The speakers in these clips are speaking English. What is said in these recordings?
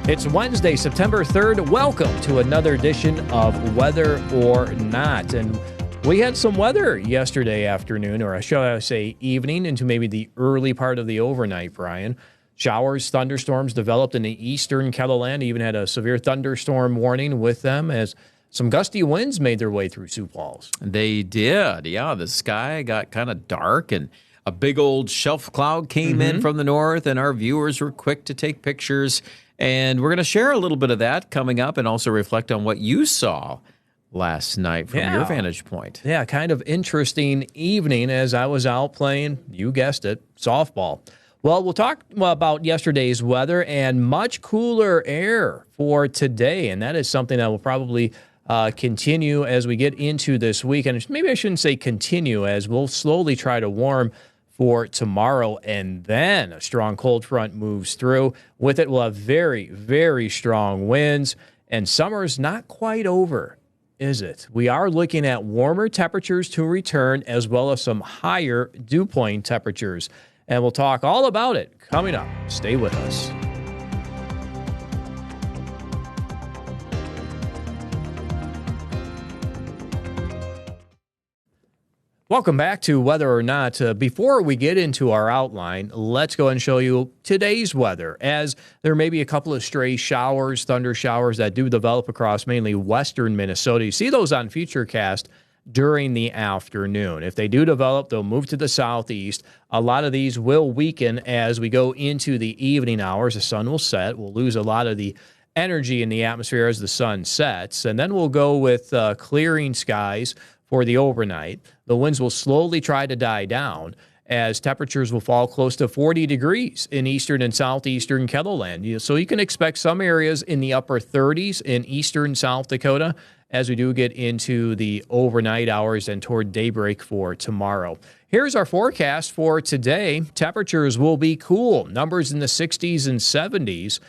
It's Wednesday, September 3rd. Welcome to another edition of Weather or Not. And we had some weather yesterday afternoon, or shall I say evening, into maybe the early part of the overnight, Brian. Showers, thunderstorms developed in the eastern KELOLAND. Even had a severe thunderstorm warning with them as some gusty winds made their way through Sioux Falls. They did. Yeah, the sky got kind of dark and a big old shelf cloud came in from the north, and our viewers were quick to take pictures. And we're going to share a little bit of that coming up and also reflect on what you saw last night from your vantage point. Yeah, kind of interesting evening as I was out playing, you guessed it, softball. Well, we'll talk about yesterday's weather and much cooler air for today, and that is something that will probably continue as we get into this week. And maybe I shouldn't say continue, as we'll slowly try to warm for tomorrow, and then a strong cold front moves through. With it, we'll have very, very strong winds, and summer's not quite over, is it? We are looking at warmer temperatures to return, as well as some higher dew point temperatures, and we'll talk all about it coming up. Stay with us. Welcome back to Weather or Not. Before we get into our outline, let's go and show you today's weather, as there may be a couple of stray showers, thunder showers that do develop across mainly western Minnesota. You see those on Futurecast during the afternoon. If they do develop, they'll move to the southeast. A lot of these will weaken as we go into the evening hours. The sun will set. We'll lose a lot of the energy in the atmosphere as the sun sets, and then we'll go with clearing skies for the overnight. The winds will slowly try to die down as temperatures will fall close to 40 degrees in eastern and southeastern KELOLAND. So you can expect some areas in the upper 30s in eastern South Dakota as we do get into the overnight hours and toward daybreak for tomorrow. Here's our forecast for today. Temperatures will be cool, numbers in the 60s and 70s.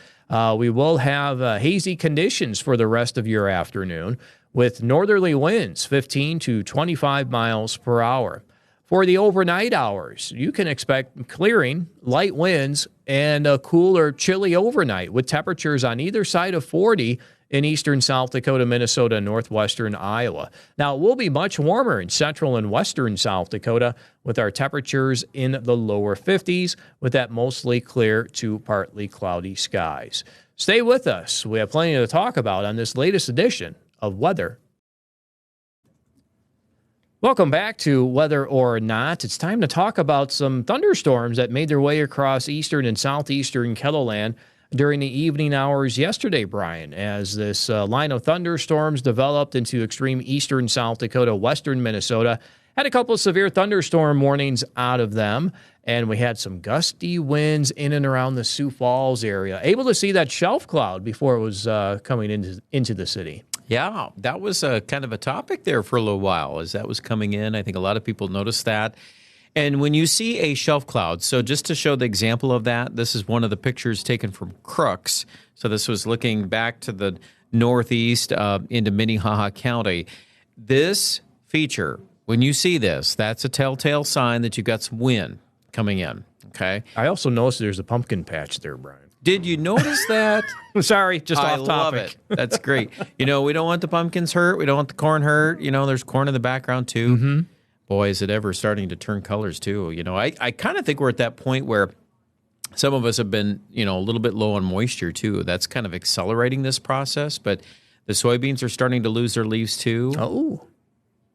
We will have hazy conditions for the rest of your afternoon, with northerly winds 15 to 25 miles per hour. For the overnight hours, you can expect clearing, light winds, and a cooler, chilly overnight with temperatures on either side of 40 in eastern South Dakota, Minnesota, and northwestern Iowa. Now, it will be much warmer in central and western South Dakota with our temperatures in the lower 50s with that mostly clear to partly cloudy skies. Stay with us. We have plenty to talk about on this latest edition of Weather. Welcome back to Weather or Not. It's time to talk about some thunderstorms that made their way across eastern and southeastern KELOLAND during the evening hours yesterday, Brian, as this line of thunderstorms developed into extreme eastern South Dakota, western Minnesota. Had a couple of severe thunderstorm warnings out of them, and we had some gusty winds in and around the Sioux Falls area. Able to see that shelf cloud before it was coming into the city. Yeah, that was kind of a topic there for a little while as that was coming in. I think a lot of people noticed that. And when you see a shelf cloud, so just to show the example of that, this is one of the pictures taken from Crooks. So this was looking back to the northeast into Minnehaha County. This feature, when you see this, that's a telltale sign that you've got some wind coming in, okay? I also noticed there's a pumpkin patch there, Brian. Did you notice that? Sorry, just off topic. I love it. That's great. We don't want the pumpkins hurt. We don't want the corn hurt. There's corn in the background, too. Mm-hmm. Boy, is it ever starting to turn colors, too. I kind of think we're at that point where some of us have been, a little bit low on moisture, too. That's kind of accelerating this process. But the soybeans are starting to lose their leaves, too. Oh.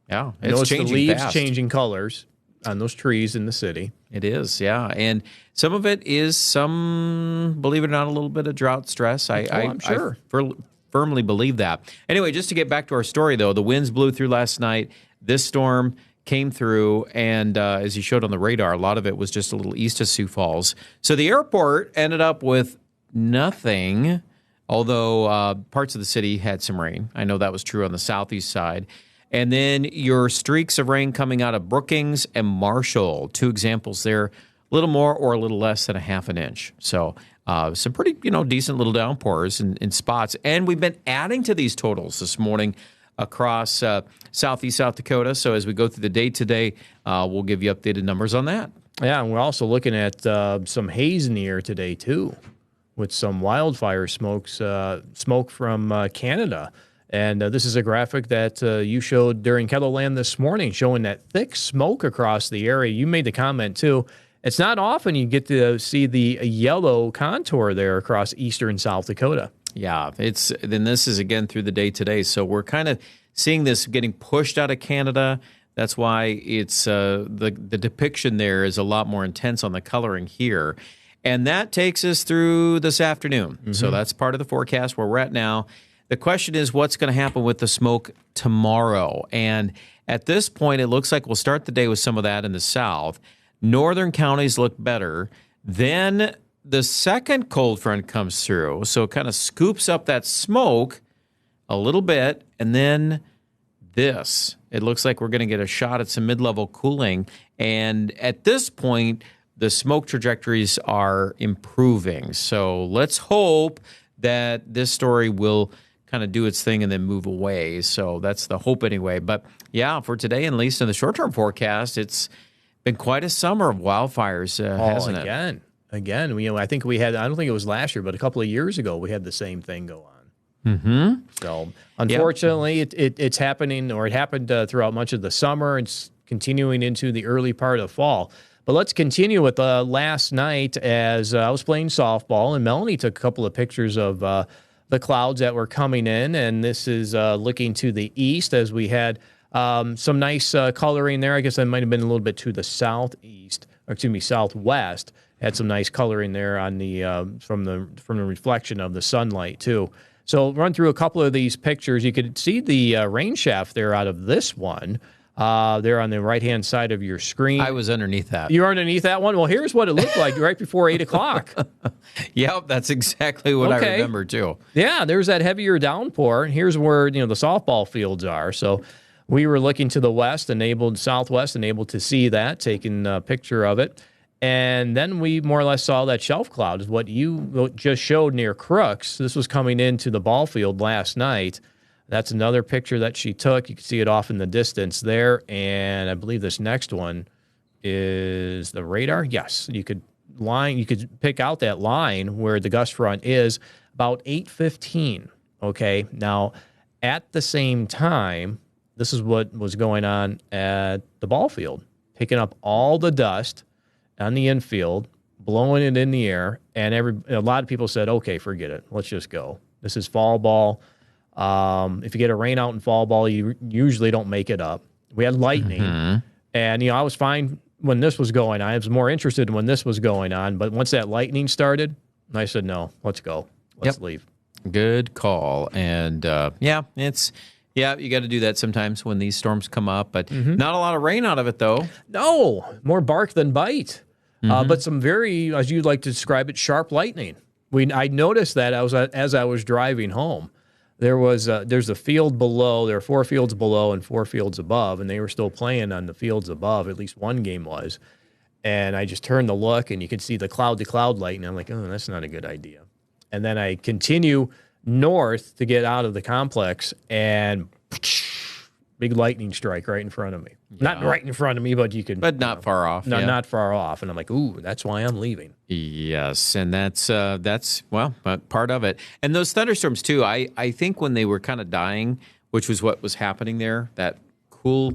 Yeah, it's changing the leaves fast. Changing colors on those trees in the city. It is, yeah. And some of it is believe it or not, a little bit of drought stress. I'm sure. I firmly believe that. Anyway, just to get back to our story, though, the winds blew through last night. This storm came through, and as you showed on the radar, a lot of it was just a little east of Sioux Falls. So the airport ended up with nothing, although parts of the city had some rain. I know that was true on the southeast side. And then your streaks of rain coming out of Brookings and Marshall, two examples there, a little more or a little less than a half an inch. So some pretty, decent little downpours in spots. And we've been adding to these totals this morning across southeast South Dakota. So as we go through the day today, we'll give you updated numbers on that. Yeah, and we're also looking at some haze in the air today, too, with some wildfire smoke from Canada. And this is a graphic that you showed during KELOLAND this morning, showing that thick smoke across the area. You made the comment, too. It's not often you get to see the yellow contour there across eastern South Dakota. Yeah, then this is again through the day today. So we're kind of seeing this getting pushed out of Canada. That's why it's the depiction there is a lot more intense on the coloring here. And that takes us through this afternoon. Mm-hmm. So that's part of the forecast where we're at now. The question is what's going to happen with the smoke tomorrow. And at this point, it looks like we'll start the day with some of that in the south. Northern counties look better. Then the second cold front comes through. So it kind of scoops up that smoke a little bit. And then this, it looks like we're going to get a shot at some mid-level cooling. And at this point, the smoke trajectories are improving. So let's hope that this story will kind of do its thing and then move away. So that's the hope anyway. But yeah, for today, at least in the short-term forecast, it's been quite a summer of wildfires, hasn't it? Again, I think we had, I don't think it was last year, but a couple of years ago, we had the same thing go on. Mm-hmm. So unfortunately, it's happening, or it happened throughout much of the summer. It's continuing into the early part of fall. But let's continue with last night as I was playing softball, and Melanie took a couple of pictures of the clouds that were coming in, and this is looking to the east as we had some nice coloring there. I guess that might have been a little bit to the southwest. Had some nice coloring there on the from the reflection of the sunlight too. So run through a couple of these pictures. You could see the rain shaft there out of this one. There on the right-hand side of your screen. I was underneath that. You were underneath that one? Well, here's what it looked like right before 8 o'clock. Yep, that's exactly what I remember, too. Yeah, there's that heavier downpour. And here's where the softball fields are. So we were looking to the southwest, and able to see that, taking a picture of it. And then we more or less saw that shelf cloud, is what you just showed near Crooks. This was coming into the ball field last night. That's another picture that she took. You can see it off in the distance there. And I believe this next one is the radar. Yes, you could pick out that line where the gust front is about 8:15. Okay. Now, at the same time, this is what was going on at the ball field, picking up all the dust on the infield, blowing it in the air. And a lot of people said, okay, forget it. Let's just go. This is fall ball. If you get a rain out in fall ball, you usually don't make it up. We had lightning, and I was fine when this was going on. I was more interested when this was going on, but once that lightning started, I said, no, let's go. Let's leave. Good call. And you got to do that sometimes when these storms come up, but not a lot of rain out of it, though. No, more bark than bite. But some very, as you'd like to describe it, sharp lightning. I noticed that as I was driving home. There's a field below. There are 4 fields below and 4 fields above, and they were still playing on the fields above. At least one game was. And I just turned to look, and you could see the cloud-to-cloud light, and I'm like, oh, that's not a good idea. And then I continue north to get out of the complex, and big lightning strike right in front of me. Yeah. Not right in front of me, but you could. But not far off. Not far off. And I'm like, ooh, that's why I'm leaving. Yes, and that's part of it. And those thunderstorms too. I think when they were kind of dying, which was what was happening there, that cool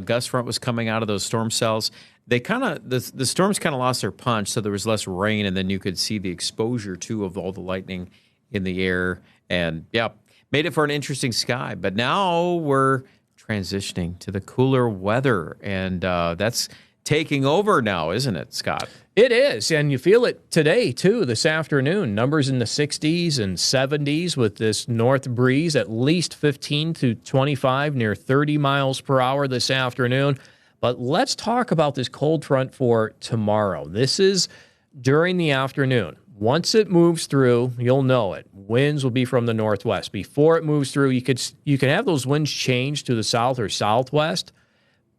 gust front was coming out of those storm cells. They the storms kind of lost their punch, so there was less rain, and then you could see the exposure too of all the lightning in the air, and made it for an interesting sky. But now we're transitioning to the cooler weather, and that's taking over now, isn't it, Scott? It is, and you feel it today, too, this afternoon. Numbers in the 60s and 70s with this north breeze, at least 15 to 25, near 30 miles per hour this afternoon. But let's talk about this cold front for tomorrow. This is during the afternoon. Once it moves through, you'll know it. Winds will be from the northwest. Before it moves through, you can have those winds change to the south or southwest,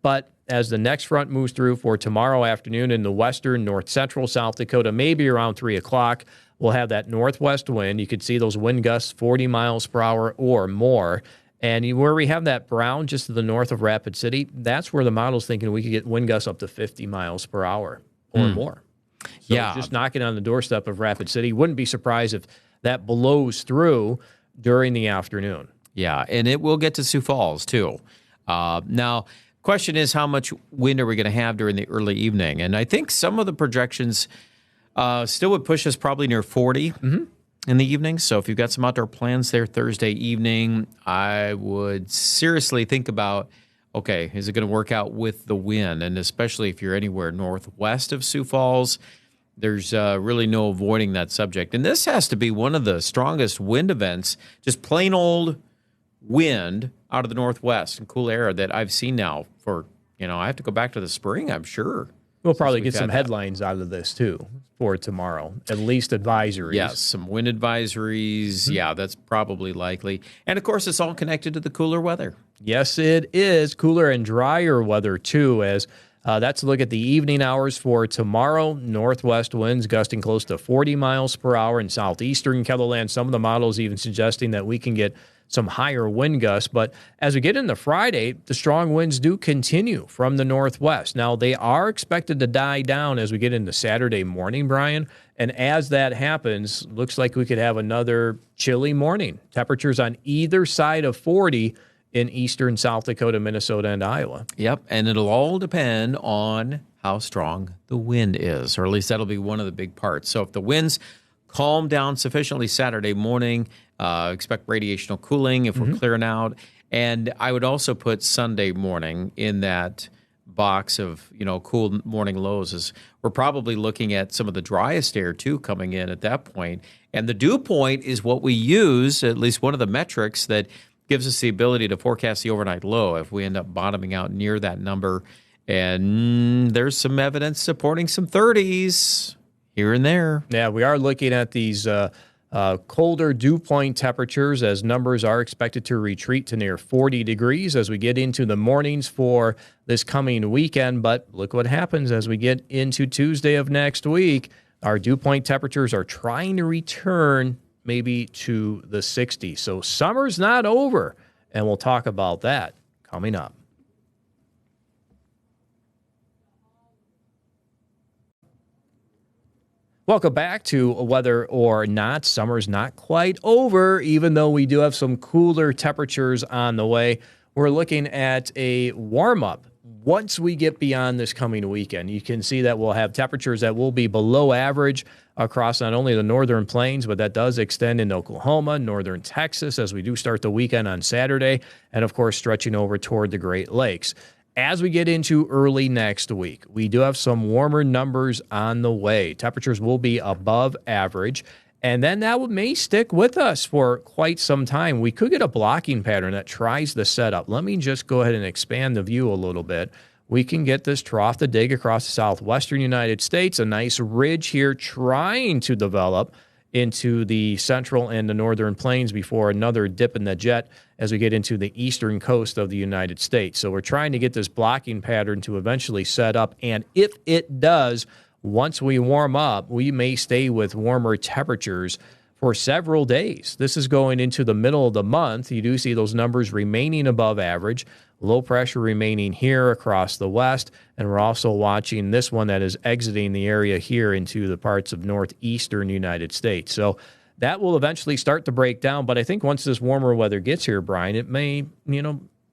but as the next front moves through for tomorrow afternoon in the western, north-central South Dakota, maybe around 3 o'clock, we'll have that northwest wind. You could see those wind gusts 40 miles per hour or more. And where we have that brown just to the north of Rapid City, that's where the model's thinking we could get wind gusts up to 50 miles per hour or more. So Yeah. just knocking on the doorstep of Rapid City. Wouldn't be surprised if that blows through during the afternoon. Yeah, and it will get to Sioux Falls, too. Now, question is, how much wind are we going to have during the early evening? And I think some of the projections still would push us probably near 40 in the evening. So if you've got some outdoor plans there Thursday evening, I would seriously think about, okay, is it going to work out with the wind? And especially if you're anywhere northwest of Sioux Falls, there's really no avoiding that subject. And this has to be one of the strongest wind events, just plain old wind out of the northwest and cool air that I've seen now for, I have to go back to the spring, I'm sure. We'll probably get some headlines out of this, too, for tomorrow. At least advisories. Yes, some wind advisories. Yeah, that's probably likely. And, of course, it's all connected to the cooler weather. Yes, it is. Cooler and drier weather, too, as that's a look at the evening hours for tomorrow. Northwest winds gusting close to 40 miles per hour in southeastern KELOLAND. Some of the models even suggesting that we can get some higher wind gusts. But as we get into Friday, the strong winds do continue from the northwest. Now, they are expected to die down as we get into Saturday morning, Brian. And as that happens, looks like we could have another chilly morning. Temperatures on either side of 40 in eastern South Dakota, Minnesota, and Iowa. Yep, and it'll all depend on how strong the wind is, or at least that'll be one of the big parts. So if the winds calm down sufficiently Saturday morning, expect radiational cooling if we're clearing out. And I would also put Sunday morning in that box of, cool morning lows, as we're probably looking at some of the driest air, too, coming in at that point. And the dew point is what we use, at least one of the metrics that gives us the ability to forecast the overnight low if we end up bottoming out near that number. And there's some evidence supporting some 30s here and there. Yeah, we are looking at these colder dew point temperatures as numbers are expected to retreat to near 40 degrees as we get into the mornings for this coming weekend. But look what happens as we get into Tuesday of next week. Our dew point temperatures are trying to return maybe to the 60s. So summer's not over, and we'll talk about that coming up. Welcome back to Whether or Not. Summer's not quite over, even though we do have some cooler temperatures on the way. We're looking at a warm-up once we get beyond this coming weekend. You can see that we'll have temperatures that will be below average across not only the northern plains, but that does extend in Oklahoma, northern Texas, as we do start the weekend on Saturday, and of course stretching over toward the Great Lakes. As we get into early next week, we do have some warmer numbers on the way. Temperatures will be above average, and then that may stick with us for quite some time. We could get a blocking pattern that tries the setup. Let me just go ahead and expand the view a little bit. We can get this trough to dig across the southwestern United States, a nice ridge here trying to develop into the central and the northern plains before another dip in the jet as we get into the eastern coast of the United States. So we're trying to get this blocking pattern to eventually set up, and if it does, once we warm up, we may stay with warmer temperatures for several days. This is going into the middle of the month. You do see those numbers remaining above average. Low pressure remaining here across the west, and we're also watching this one that is exiting the area here into the parts of northeastern United States. So that will eventually start to break down, but I think once this warmer weather gets here, Brian, it may,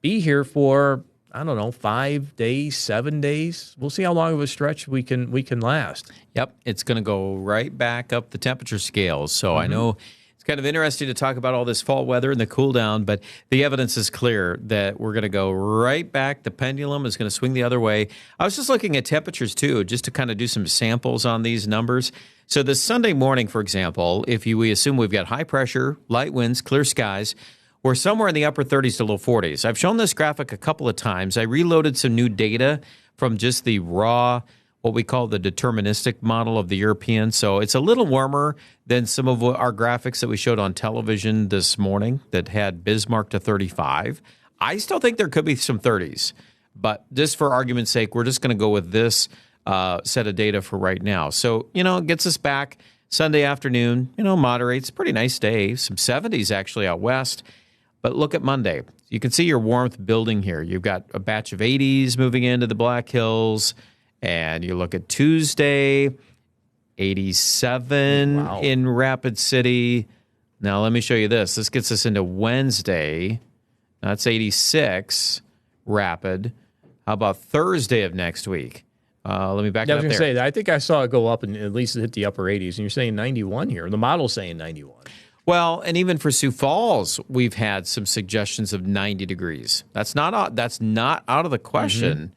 be here for, 5 days, 7 days. We'll see how long of a stretch we can last. Yep, it's going to go right back up the temperature scales. So I know it's kind of interesting to talk about all this fall weather and the cool down, but the evidence is clear that we're going to go right back. The pendulum is going to swing the other way. I was just looking at temperatures too, just to kind of do some samples on these numbers. So this Sunday morning, for example, we assume we've got high pressure, light winds, clear skies, we're somewhere in the upper 30s to low 40s. I've shown this graphic a couple of times. I reloaded some new data from just the raw, what we call the deterministic model of the European. So it's a little warmer than some of our graphics that we showed on television this morning that had Bismarck to 35. I still think there could be some 30s, but just for argument's sake, we're just going to go with this set of data for right now. So, it gets us back Sunday afternoon, moderates, pretty nice day, some 70s actually out west. But look at Monday. You can see your warmth building here. You've got a batch of 80s moving into the Black Hills. And you look at Tuesday, 87 in Rapid City. Now, let me show you this. This gets us into Wednesday. That's 86 Rapid. How about Thursday of next week? Let me back it up there. I was going to say, I think I saw it go up and at least hit the upper 80s, and you're saying 91 here. The model's saying 91. Well, and even for Sioux Falls, we've had some suggestions of 90 degrees. That's not out of the question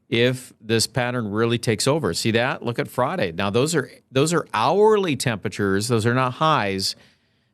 if this pattern really takes over. See that? Look at Friday. Now, those are hourly temperatures. Those are not highs.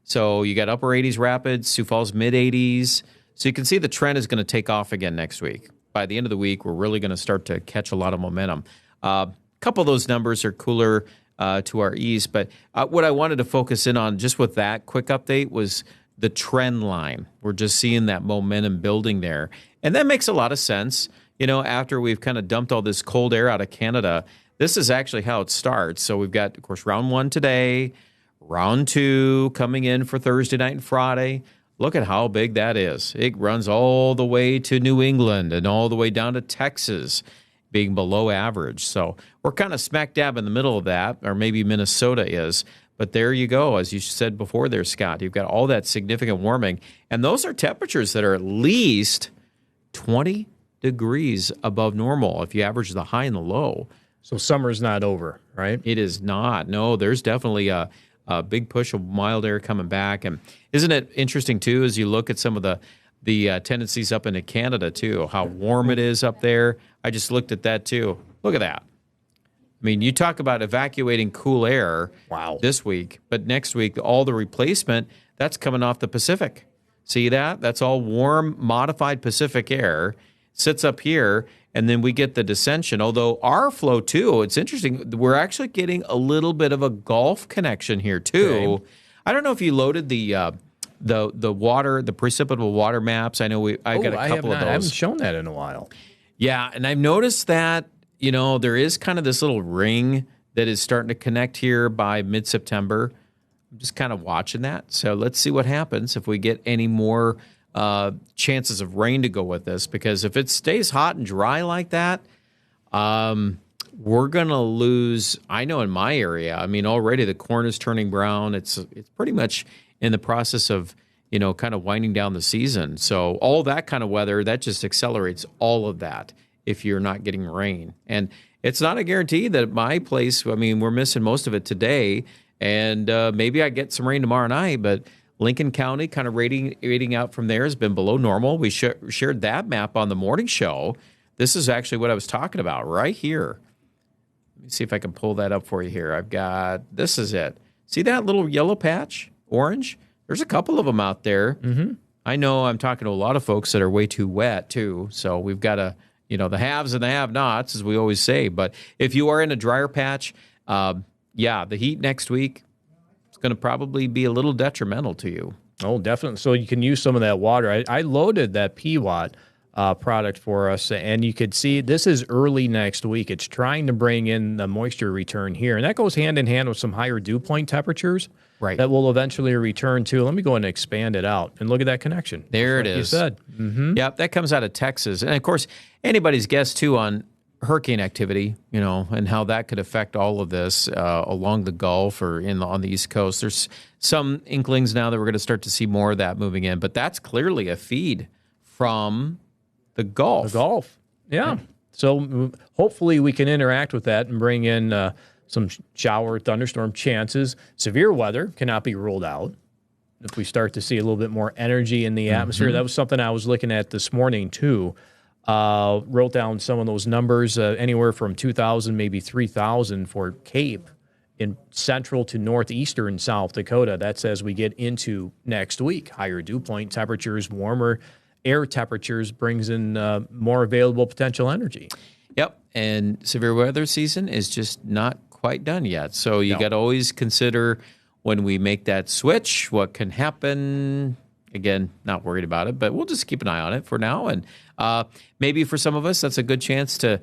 So you got upper 80s Rapids, Sioux Falls mid 80s. So you can see the trend is going to take off again next week. By the end of the week, we're really going to start to catch a lot of momentum. A couple of those numbers are cooler to our east, but what I wanted to focus in on just with that quick update was the trend line. We're just seeing that momentum building there. And that makes a lot of sense. You know, after we've kind of dumped all this cold air out of Canada, this is actually how it starts. So we've got, of course, round 1 today. Round 2 coming in for Thursday night and Friday. Look at how big that is. It runs all the way to New England and all the way down to Texas, being below average. So we're kind of smack dab in the middle of that, or maybe Minnesota is. But there you go. As you said before there, Scott, you've got all that significant warming. And those are temperatures that are at least 20 degrees above normal if you average the high and the low. So summer's not over, right? It is not. No, there's definitely a big push of mild air coming back. And isn't it interesting, too, as you look at some of the tendencies up into Canada, too, how warm it is up there. I just looked at that, too. Look at that. I mean, you talk about evacuating cool air this week, but next week, all the replacement, that's coming off the Pacific. See that? That's all warm, modified Pacific air. Sits up here, and then we get the dissension. Although our flow, too, it's interesting. We're actually getting a little bit of a Gulf connection here, too. Okay. I don't know if you loaded the water, the precipitable water maps. I know I got a couple of those. I haven't shown that in a while. Yeah, and I've noticed that, you know, there is kind of this little ring that is starting to connect here by mid-September. I'm just kind of watching that. So let's see what happens if we get any more chances of rain to go with this, because if it stays hot and dry like that, we're going to lose. I know in my area, I mean, already the corn is turning brown. It's pretty much in the process of, you know, kind of winding down the season. So all that kind of weather, that just accelerates all of that if you're not getting rain. And it's not a guarantee that at my place, I mean, we're missing most of it today, and maybe I get some rain tomorrow night, but Lincoln County kind of rating out from there has been below normal. We shared that map on the morning show. This is actually what I was talking about right here. Let me see if I can pull that up for you here. This is it. See that little yellow patch, orange? There's a couple of them out there. Mm-hmm. I know I'm talking to a lot of folks that are way too wet too. So we've got the haves and the have-nots, as we always say. But if you are in a drier patch, the heat next week, going to probably be a little detrimental to you. Oh, definitely. So you can use some of that water. I loaded that PWatt product for us, and you could see this is early next week. It's trying to bring in the moisture return here, and that goes hand in hand with some higher dew point temperatures that will eventually return to. Let me go ahead and expand it out, and look at that connection. There it is. You said. Mm-hmm. Yep, that comes out of Texas. And, of course, anybody's guess, too, on hurricane activity, you know, and how that could affect all of this along the Gulf or on the East Coast. There's some inklings now that we're going to start to see more of that moving in, but that's clearly a feed from the Gulf. The Gulf, yeah. So hopefully we can interact with that and bring in some shower, thunderstorm chances. Severe weather cannot be ruled out. If we start to see a little bit more energy in the atmosphere, that was something I was looking at this morning too. Wrote down some of those numbers, anywhere from 2,000, maybe 3,000 for Cape in central to northeastern South Dakota. That's as we get into next week. Higher dew point temperatures, warmer air temperatures brings in more available potential energy. Yep, and severe weather season is just not quite done yet. So you got to always consider when we make that switch, what can happen. Again, not worried about it, but we'll just keep an eye on it for now. And maybe for some of us, that's a good chance to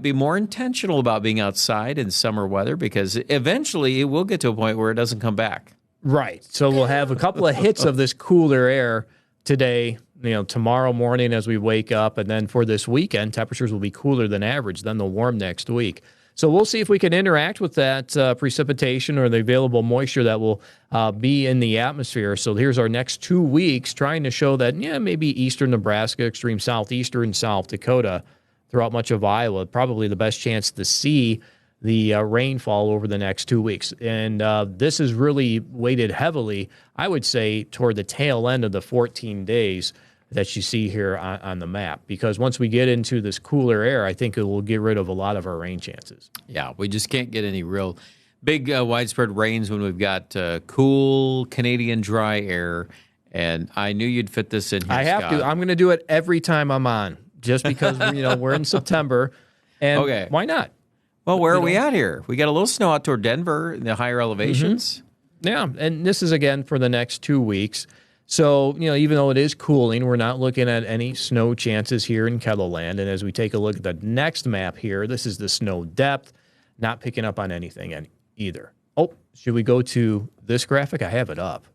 be more intentional about being outside in summer weather, because eventually it will get to a point where it doesn't come back. Right. So we'll have a couple of hits of this cooler air today, tomorrow morning as we wake up. And then for this weekend, temperatures will be cooler than average. Then they'll warm next week. So we'll see if we can interact with that precipitation or the available moisture that will be in the atmosphere. So here's our next 2 weeks trying to show that, maybe eastern Nebraska, extreme southeastern South Dakota, throughout much of Iowa, probably the best chance to see the rainfall over the next 2 weeks. And this is really weighted heavily, I would say, toward the tail end of the 14 days that you see here on the map. Because once we get into this cooler air, I think it will get rid of a lot of our rain chances. Yeah, we just can't get any real big widespread rains when we've got cool Canadian dry air. And I knew you'd fit this in here, I have Scott. to. I'm going to do it every time I'm on, just because we're in September. And Okay. Why not? Well, where are we at here? We got a little snow out toward Denver in the higher elevations. Yeah, and this is, again, for the next 2 weeks. So, even though it is cooling, we're not looking at any snow chances here in KELOLAND. And as we take a look at the next map here, this is the snow depth, not picking up on anything either. Oh, should we go to this graphic? I have it up.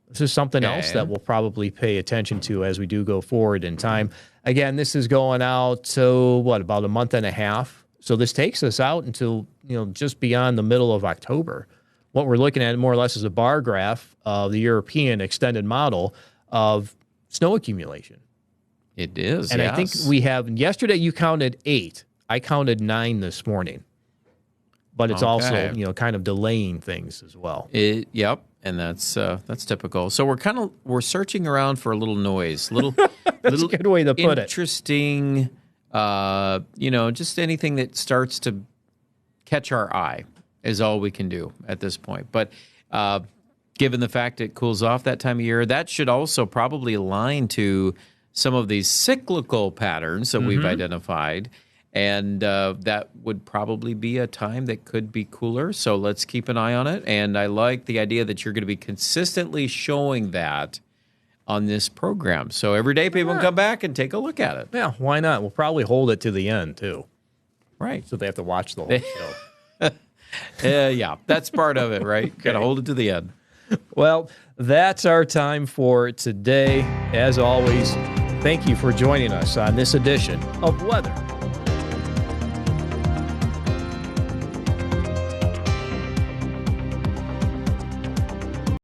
This is something else that we'll probably pay attention to as we do go forward in time. Again, this is going out to, about a month and a half. So this takes us out until, just beyond the middle of October. What we're looking at more or less is a bar graph of the European extended model of snow accumulation. It is, and I think we have, yesterday you counted 8. I counted 9 this morning. But it's also, kind of delaying things as well. Yep, and that's typical. So we're searching around for a little noise, That's a good way to put it. Interesting, just anything that starts to catch our eye is all we can do at this point. But given the fact it cools off that time of year, that should also probably align to some of these cyclical patterns that we've identified. And that would probably be a time that could be cooler. So let's keep an eye on it. And I like the idea that you're going to be consistently showing that on this program. So every day people can come back and take a look at it. Yeah, why not? We'll probably hold it to the end, too. Right. So they have to watch the whole show. Yeah, that's part of it, right? Got to hold it to the end. Well, that's our time for today. As always, thank you for joining us on this edition of Weather